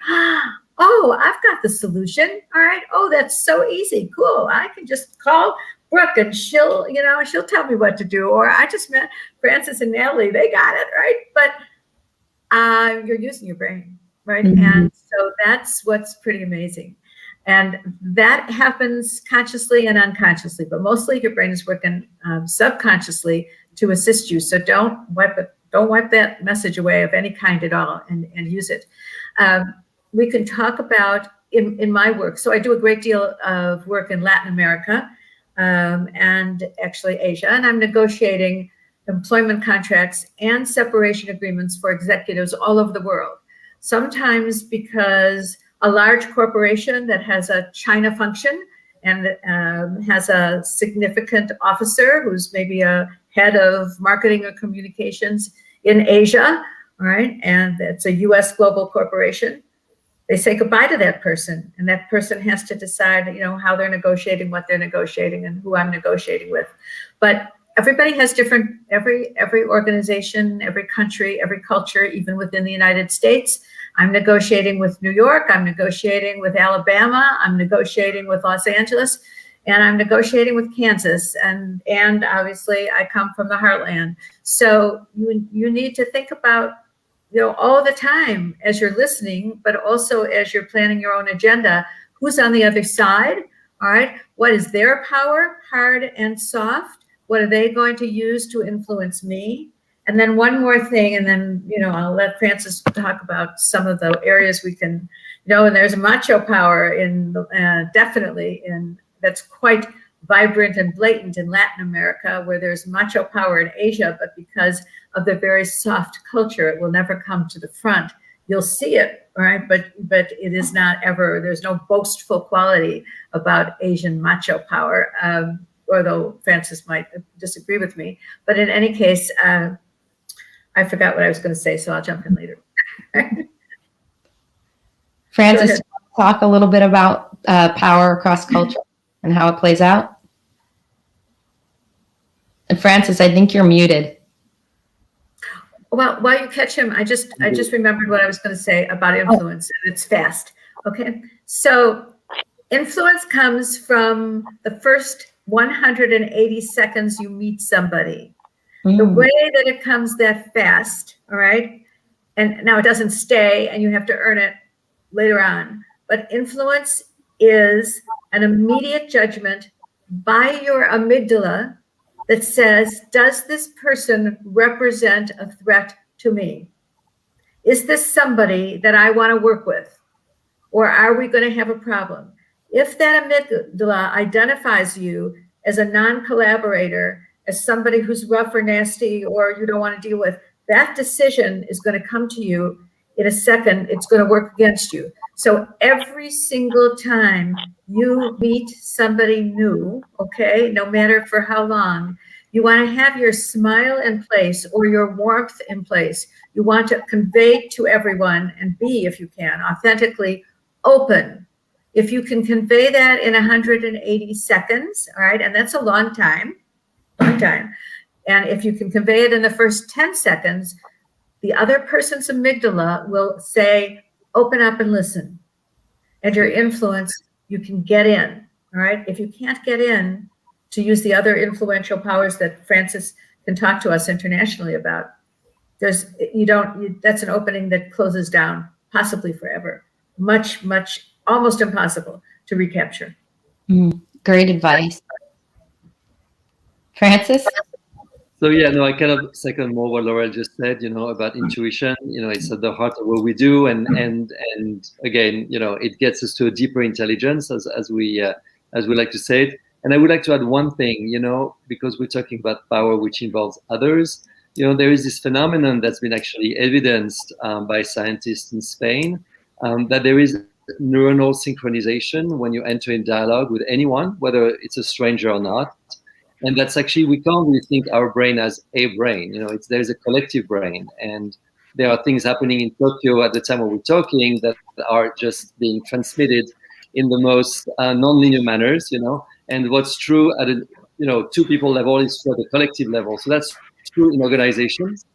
oh, I've got the solution. All right. Oh, that's so easy. Cool. I can just call Brooke and she'll tell me what to do. Or I just met Francis and Natalie. They got it. Right. But you're using your brain. Right. And so that's what's pretty amazing. And that happens consciously and unconsciously, but mostly your brain is working subconsciously to assist you. So don't wipe that message away of any kind at all, and use it. We can talk about in my work. So I do a great deal of work in Latin America and actually Asia, and I'm negotiating employment contracts and separation agreements for executives all over the world. Sometimes because a large corporation that has a China function and has a significant officer who's maybe a head of marketing or communications in Asia, all right, and it's a US global corporation, they say goodbye to that person, and that person has to decide, how they're negotiating, what they're negotiating, and who I'm negotiating with. But everybody has different, every organization, every country, every culture, even within the United States. I'm negotiating with New York, I'm negotiating with Alabama, I'm negotiating with Los Angeles, and I'm negotiating with Kansas. And obviously I come from the heartland. So you need to think about, all the time as you're listening, but also as you're planning your own agenda, who's on the other side, all right? What is their power, hard and soft? What are they going to use to influence me? And then one more thing, and then, I'll let Francis talk about some of the areas we can, and there's macho power definitely that's quite vibrant and blatant in Latin America, where there's macho power in Asia, but because of the very soft culture, it will never come to the front. You'll see it, all right? But it is not ever, there's no boastful quality about Asian macho power, although Francis might disagree with me. But in any case, I forgot what I was going to say, so I'll jump in later. Francis, talk a little bit about power across culture and how it plays out. And Francis, I think you're muted. Well, while you catch him, I just remembered what I was going to say about influence, and it's fast. Okay, so influence comes from the first 180 seconds you meet somebody. The way that it comes that fast, all right? And now it doesn't stay, and you have to earn it later on. But influence is an immediate judgment by your amygdala that says, does this person represent a threat to me? Is this somebody that I want to work with? Or are we going to have a problem? If that amygdala identifies you as a non-collaborator, as somebody who's rough or nasty or you don't want to deal with, that decision is going to come to you in a second. It's going to work against you. So every single time you meet somebody new, okay, no matter for how long, you want to have your smile in place or your warmth in place. You want to convey to everyone and be, if you can, authentically open. If you can convey that in 180 seconds, all right, and that's a long time. And if you can convey it in the first 10 seconds, the other person's amygdala will say, open up and listen. And your influence, you can get in, all right? If you can't get in, to use the other influential powers that Francis can talk to us internationally about, that's an opening that closes down, possibly forever. Much, almost impossible to recapture. Great advice. Francis? So I kind of second more what Laurel just said, about intuition. It's at the heart of what we do, and again, it gets us to a deeper intelligence, as we like to say it. And I would like to add one thing, because we're talking about power which involves others. There is this phenomenon that's been actually evidenced by scientists in Spain, that there is neuronal synchronization when you enter in dialogue with anyone, whether it's a stranger or not. And that's actually, we can't really think our brain as a brain. There's a collective brain, and there are things happening in Tokyo at the time when we're talking that are just being transmitted in the most non-linear manners, and what's true at a two people level is true at the collective level. So that's true in organizations.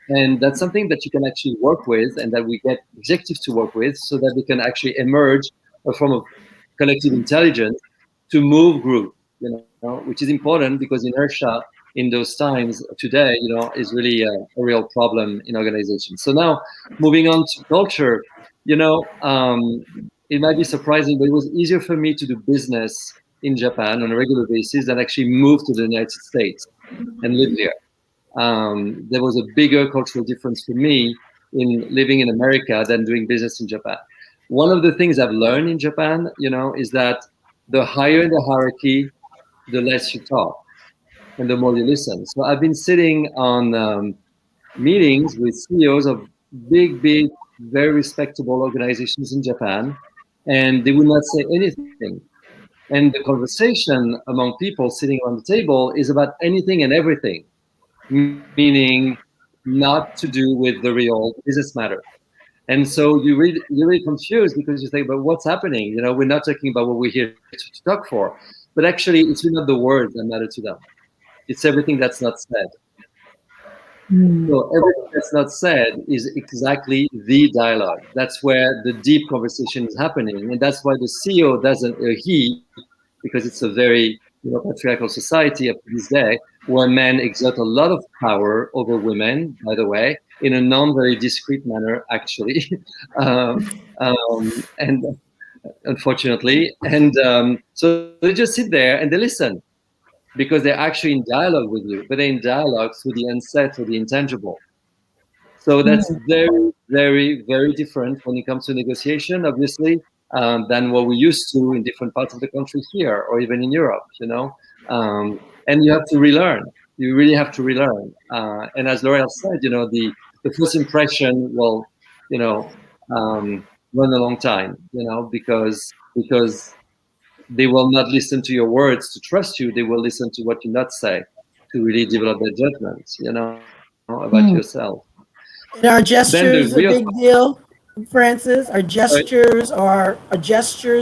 And that's something that you can actually work with, and that we get executives to work with, so that they can actually emerge a form of collective intelligence to move group, which is important, because inertia in those times today, is really a real problem in organizations. So now, moving on to culture, it might be surprising, but it was easier for me to do business in Japan on a regular basis than actually move to the United States and live there. There was a bigger cultural difference for me in living in America than doing business in Japan. One of the things I've learned in Japan, is that the higher the hierarchy, the less you talk and the more you listen. So I've been sitting on meetings with CEOs of big, very respectable organizations in Japan, and they would not say anything. And the conversation among people sitting around the table is about anything and everything, meaning not to do with the real business matter. And so you're really confused, because you think, but what's happening? We're not talking about what we're here to talk for. But actually, it's not the words that matter to them. It's everything that's not said. So everything that's not said is exactly the dialogue. That's where the deep conversation is happening. And that's why the CEO doesn't, he, because it's a very patriarchal society up to this day, where men exert a lot of power over women, by the way, in a non-very discreet manner, actually, and unfortunately. And so they just sit there and they listen, because they're actually in dialogue with you, but they're in dialogue through the unsaid, through the intangible. So that's very, very, very different when it comes to negotiation, obviously, than what we used to in different parts of the country here, or even in Europe, and you have to relearn. You really have to relearn. And as Laurel said, the first impression will, run a long time, because they will not listen to your words to trust you. They will listen to what you not say to really develop their judgments, about yourself. And are gestures a big deal, Francis? Are gestures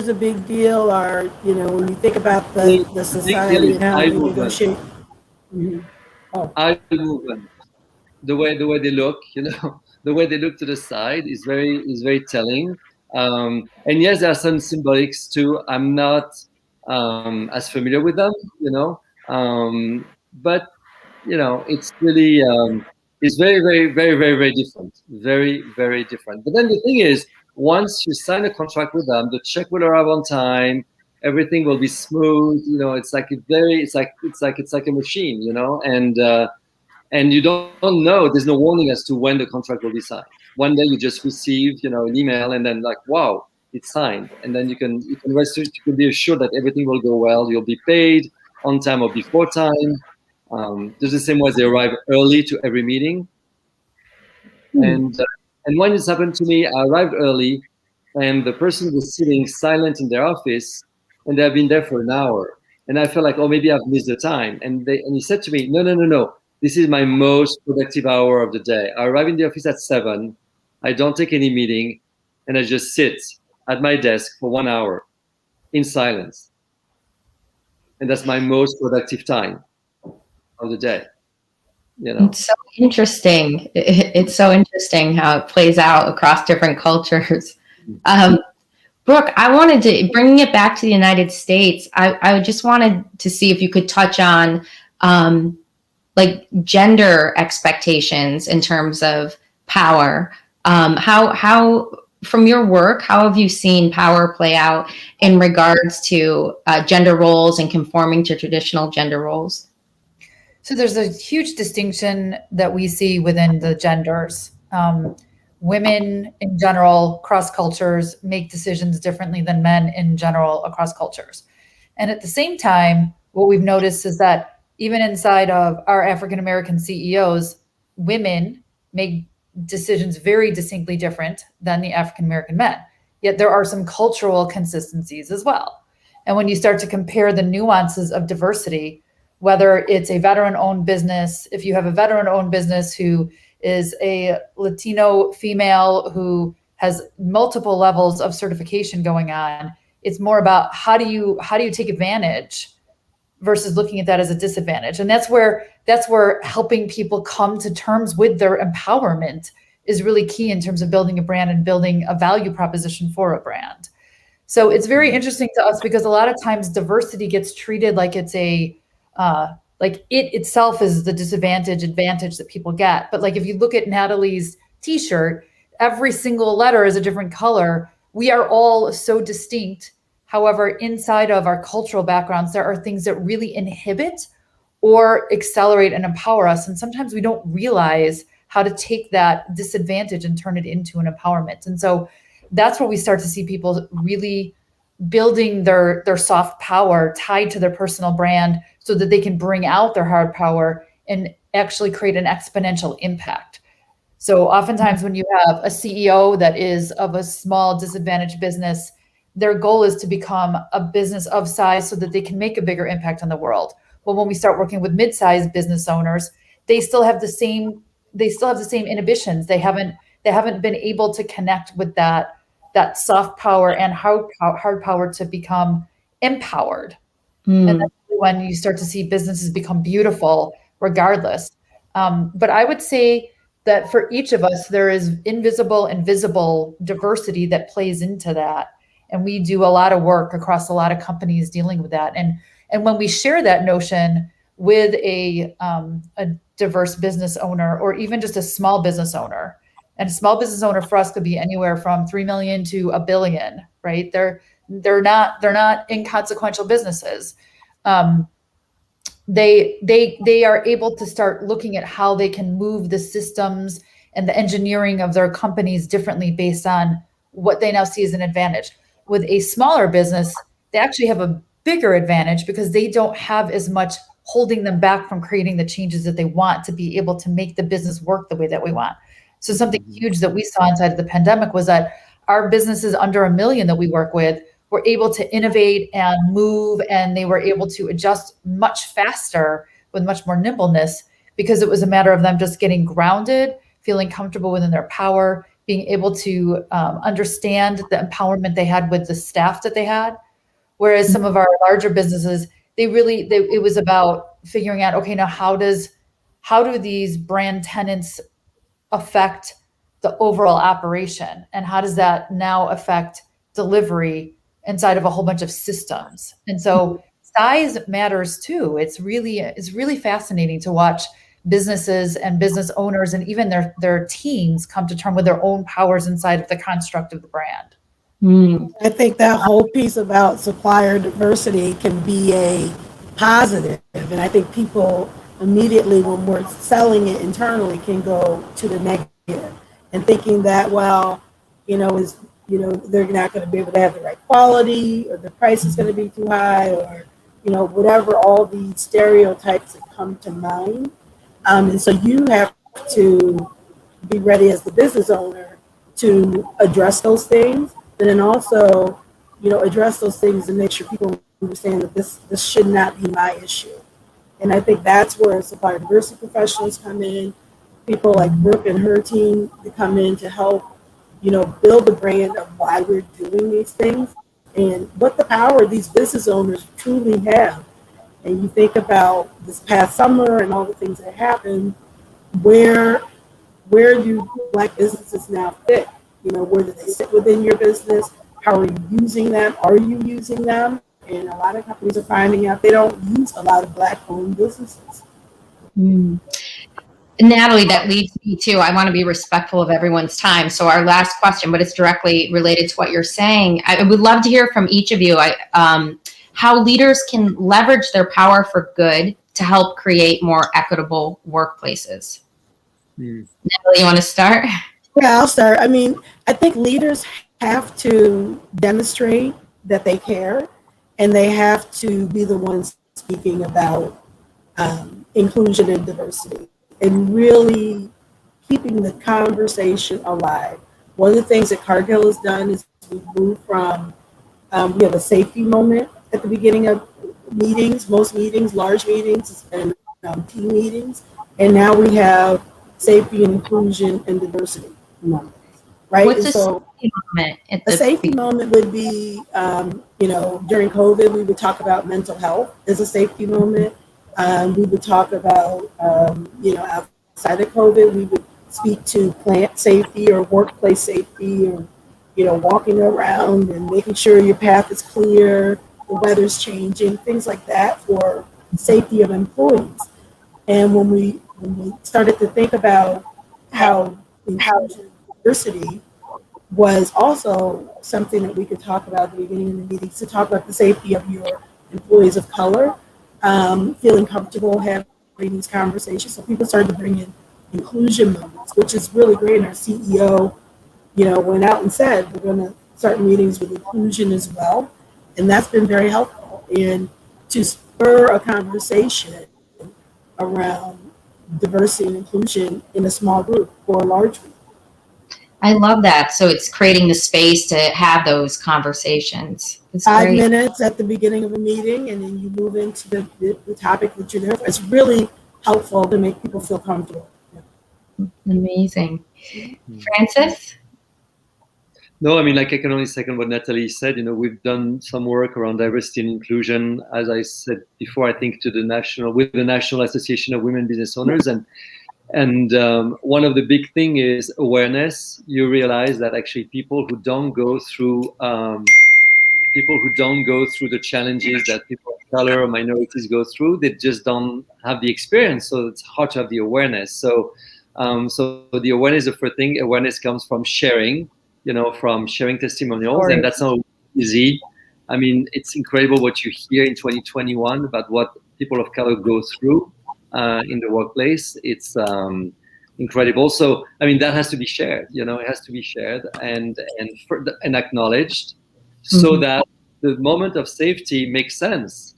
a big deal? Or when you think about the society and how they negotiate? Eye movement. The way they look, the way they look to the side is very telling. And yes, there are some symbolics too. I'm not as familiar with them, but it's really it's very, very, very, very, very different. Very, very different. But then the thing is, once you sign a contract with them, the check will arrive on time. Everything will be smooth. It's like a machine. And you don't know. There's no warning as to when the contract will be signed. One day you just receive, an email, and then like, wow, it's signed. And then you can be assured that everything will go well. You'll be paid on time or before time. Just the same way they arrive early to every meeting. And when this happened to me, I arrived early, and the person was sitting silent in their office, and they've been there for an hour. And I felt like, oh, maybe I've missed the time. And he said to me, no. This is my most productive hour of the day. I arrive in the office at 7. I don't take any meeting, and I just sit at my desk for 1 hour in silence. And that's my most productive time of the day. It's so interesting. It's so interesting how it plays out across different cultures. Brooke, I wanted to bring it back to the United States. I just wanted to see if you could touch on like gender expectations in terms of power. How from your work, how have you seen power play out in regards to gender roles and conforming to traditional gender roles? So there's a huge distinction that we see within the genders. Women in general, across cultures, make decisions differently than men in general across cultures. And at the same time, what we've noticed is that even inside of our African-American CEOs, women make decisions very distinctly different than the African-American men. yet there are some cultural consistencies as well. And when you start to compare the nuances of diversity, whether it's a veteran-owned business, if you have a veteran-owned business who is a Latino female who has multiple levels of certification going on, it's more about how do you take advantage versus looking at that as a disadvantage. And that's where helping people come to terms with their empowerment is really key in terms of building a brand and building a value proposition for a brand. So it's very interesting to us because a lot of times diversity gets treated like it's like it itself is the advantage that people get. But like if you look at Natalie's t-shirt, every single letter is a different color. We are all so distinct. However, inside of our cultural backgrounds, there are things that really inhibit or accelerate and empower us. And sometimes we don't realize how to take that disadvantage and turn it into an empowerment. And so that's where we start to see people really building their soft power tied to their personal brand so that they can bring out their hard power and actually create an exponential impact. So oftentimes when you have a CEO that is of a small disadvantaged business, their goal is to become a business of size so that they can make a bigger impact on the world. Well, when we start working with mid-sized business owners, they still have the same inhibitions. They haven't been able to connect with that soft power and hard power to become empowered. And that's when you start to see businesses become beautiful regardless. But I would say that for each of us, there is invisible and visible diversity that plays into that. And we do a lot of work across a lot of companies dealing with that. And when we share that notion with a diverse business owner, or even just a small business owner, and a small business owner for us could be anywhere from 3 million to $1 billion, right? They're not inconsequential businesses. They are able to start looking at how they can move the systems and the engineering of their companies differently based on what they now see as an advantage. With a smaller business, they actually have a bigger advantage because they don't have as much holding them back from creating the changes that they want to be able to make the business work the way that we want. So something huge that we saw inside of the pandemic was that our businesses under $1 million that we work with were able to innovate and move, and they were able to adjust much faster with much more nimbleness because it was a matter of them just getting grounded, feeling comfortable within their power, being able to understand the empowerment they had with the staff that they had. Whereas some of our larger businesses, it was about figuring out, okay, now how do these brand tenets affect the overall operation, and how does that now affect delivery inside of a whole bunch of systems? And so size matters too. It's really fascinating to watch businesses and business owners and even their teams come to terms with their own powers inside of the construct of the brand. I think that whole piece about supplier diversity can be a positive, and I think people immediately, when we're selling it internally, can go to the negative and thinking that, well, they're not going to be able to have the right quality, or the price is going to be too high, or whatever, all these stereotypes that come to mind. And so you have to be ready as the business owner to address those things, but then also, address those things and make sure people understand that this should not be my issue. And I think that's where supplier diversity professionals come in, people like Brooke and her team to come in to help, build the brand of why we're doing these things and what the power these business owners truly have. And you think about this past summer and all the things that happened, where do Black businesses now fit? Where do they sit within your business? How are you using them? Are you using them? And a lot of companies are finding out they don't use a lot of Black-owned businesses. Natalie, that leads me to, I want to be respectful of everyone's time. So our last question, but it's directly related to what you're saying. I would love to hear from each of you how leaders can leverage their power for good to help create more equitable workplaces. Natalie, you want to start? Yeah, I'll start. I think leaders have to demonstrate that they care, and they have to be the ones speaking about inclusion and diversity, and really keeping the conversation alive. One of the things that Cargill has done is we've moved from, we have a safety moment at the beginning of meetings, most meetings, large meetings, and team meetings. And now we have safety and inclusion and diversity moments, right? What's and a so safety moment? a safety moment would be, during COVID, we would talk about mental health as a safety moment. We would talk about, outside of COVID, we would speak to plant safety or workplace safety, or, walking around and making sure your path is clear, the weather's changing, things like that for safety of employees. And when we started to think about how inclusion and diversity was also something that we could talk about at the beginning of the meetings, to talk about the safety of your employees of color, feeling comfortable having these conversations. So people started to bring in inclusion moments, which is really great. And our CEO, went out and said, we're going to start meetings with inclusion as well. And that's been very helpful. And to spur a conversation around diversity and inclusion in a small group or a large group. I love that. So it's creating the space to have those conversations. It's 5 great. minutes at the beginning of a meeting, and then you move into the topic that you're there for. It's really helpful to make people feel comfortable. Amazing. Francis? No, I mean, I can only second what Natalie said. We've done some work around diversity and inclusion, as I said before, I think with the National Association of Women Business Owners. And one of the big thing is awareness. You realize that actually people who don't go through the challenges that people of color or minorities go through, they just don't have the experience. So it's hard to have the awareness. So the awareness is the first thing. Awareness comes from sharing, from sharing testimonials, and that's not easy. I mean, it's incredible what you hear in 2021 about what people of color go through in the workplace. It's incredible. So, I mean, that has to be shared. It has to be shared and acknowledged, so that the moment of safety makes sense.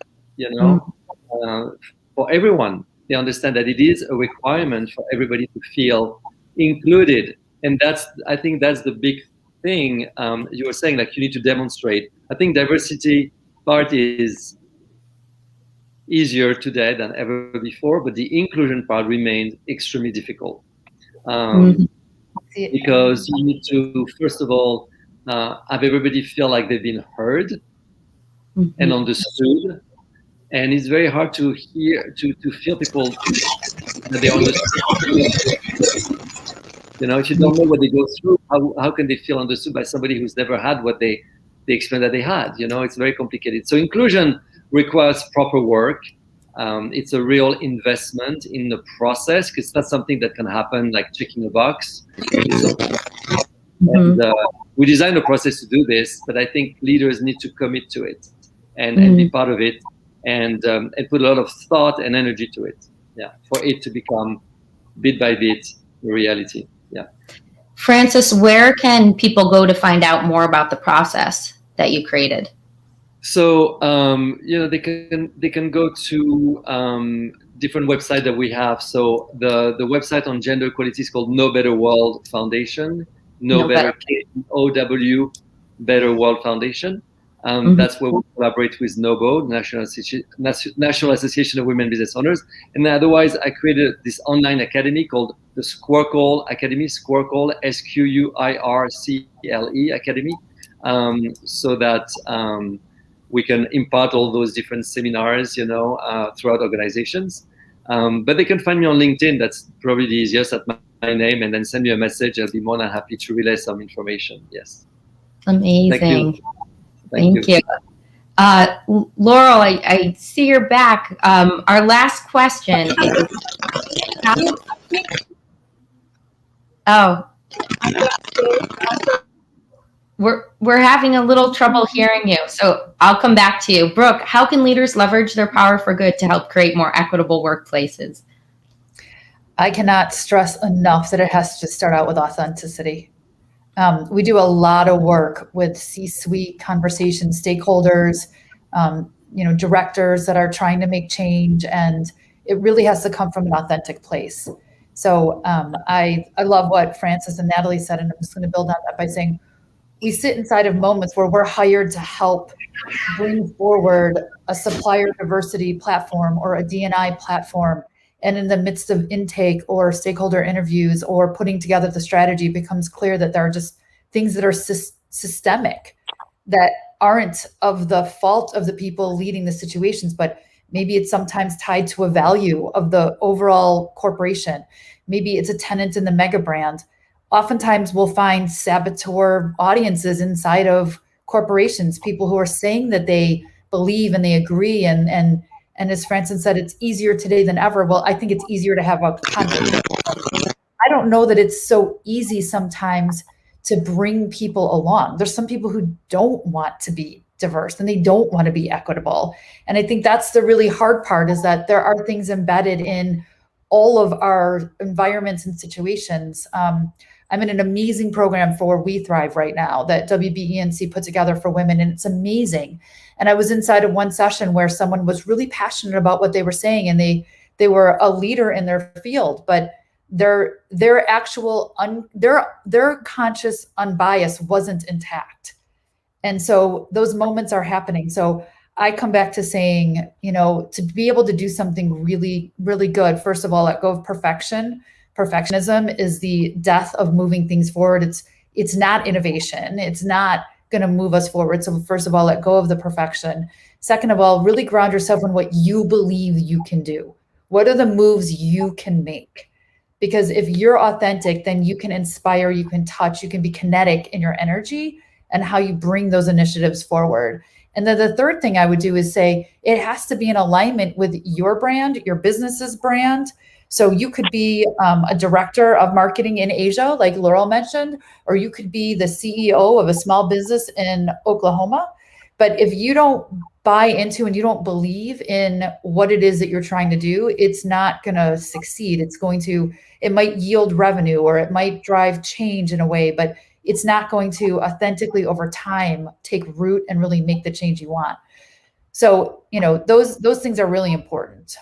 For everyone, they understand that it is a requirement for everybody to feel included, and I think that's the big thing. You were saying, like, you need to demonstrate. I think diversity part is easier today than ever before, but the inclusion part remains extremely difficult, because you need to, first of all, have everybody feel like they've been heard and understood. And it's very hard to feel people that they understand. If you don't know what they go through, how can they feel understood by somebody who's never had what they explained that they had? It's very complicated. So inclusion requires proper work. It's a real investment in the process, because it's not something that can happen like checking a box. And we designed a process to do this, but I think leaders need to commit to it and be part of it, and put a lot of thought and energy to it, for it to become bit by bit a reality. Francis, where can people go to find out more about the process that you created? So they can go to different websites that we have. So the website on gender equality is called No Better World Foundation. KOW Better World Foundation. That's where we collaborate with NOBO, National Association of Women Business Owners. And otherwise, I created this online academy called the Squircle Academy, Squircle, SQUIRCLE Academy, so that we can impart all those different seminars, throughout organizations. But they can find me on LinkedIn. That's probably the easiest, at my name, and then send me a message. I'll be more than happy to relay some information. Yes. Amazing. Thank you. Laurel, I see you're back. Our last question is, we're having a little trouble hearing you, so I'll come back to you. Brooke, how can leaders leverage their power for good to help create more equitable workplaces? I cannot stress enough that it has to start out with authenticity. We do a lot of work with C-suite conversation stakeholders, directors that are trying to make change, and it really has to come from an authentic place. So I love what Frances and Natalie said, and I'm just going to build on that by saying we sit inside of moments where we're hired to help bring forward a supplier diversity platform or a D&I platform. And in the midst of intake or stakeholder interviews or putting together the strategy, it becomes clear that there are just things that are systemic that aren't of the fault of the people leading the situations, but maybe it's sometimes tied to a value of the overall corporation. Maybe it's a tenant in the mega brand. Oftentimes we'll find saboteur audiences inside of corporations, people who are saying that they believe and they agree. And as Frances said, it's easier today than ever. Well, I think it's easier to have a conversation. I don't know that it's so easy sometimes to bring people along. There's some people who don't want to be diverse and they don't want to be equitable. And I think that's the really hard part, is that there are things embedded in all of our environments and situations. I'm in an amazing program for We Thrive right now that WBENC put together for women, and it's amazing. And I was inside of one session where someone was really passionate about what they were saying, and they were a leader in their field, but their conscious unbiased wasn't intact. And so those moments are happening. So I come back to saying, to be able to do something really, really good, first of all, let go of perfection. Perfectionism is the death of moving things forward. It's not innovation. It's not going to move us forward. So first of all, let go of the perfection. Second of all, really ground yourself in what you believe you can do. What are the moves you can make? Because if you're authentic, then you can inspire, you can touch, you can be kinetic in your energy and how you bring those initiatives forward. And then the third thing I would do is say, it has to be in alignment with your brand, your business's brand. So you could be a director of marketing in Asia, like Laurel mentioned, or you could be the CEO of a small business in Oklahoma. But if you don't buy into and you don't believe in what it is that you're trying to do, it's not going to succeed. It might yield revenue or it might drive change in a way, but it's not going to authentically over time take root and really make the change you want. So, those things are really important.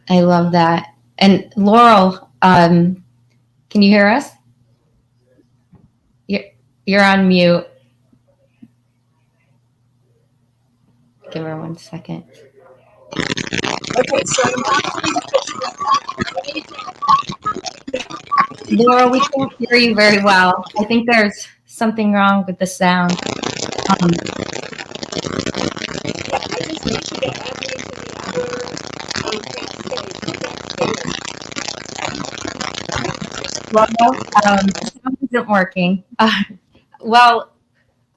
I love that. And Laurel, can you hear us? You're on mute. Give her 1 second. Okay, so Laurel, we can't hear you very well. I think there's something wrong with the sound. The sound isn't working. Well,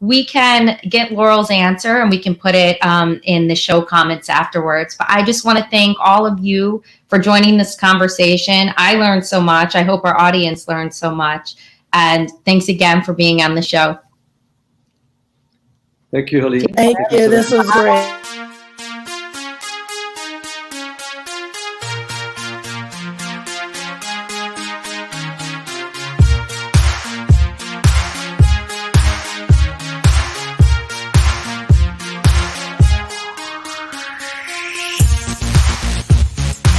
we can get Laurel's answer and we can put it in the show comments afterwards. But I just want to thank all of you for joining this conversation. I learned so much. I hope our audience learned so much. And thanks again for being on the show. Thank you, Holly. Thank you. This was great.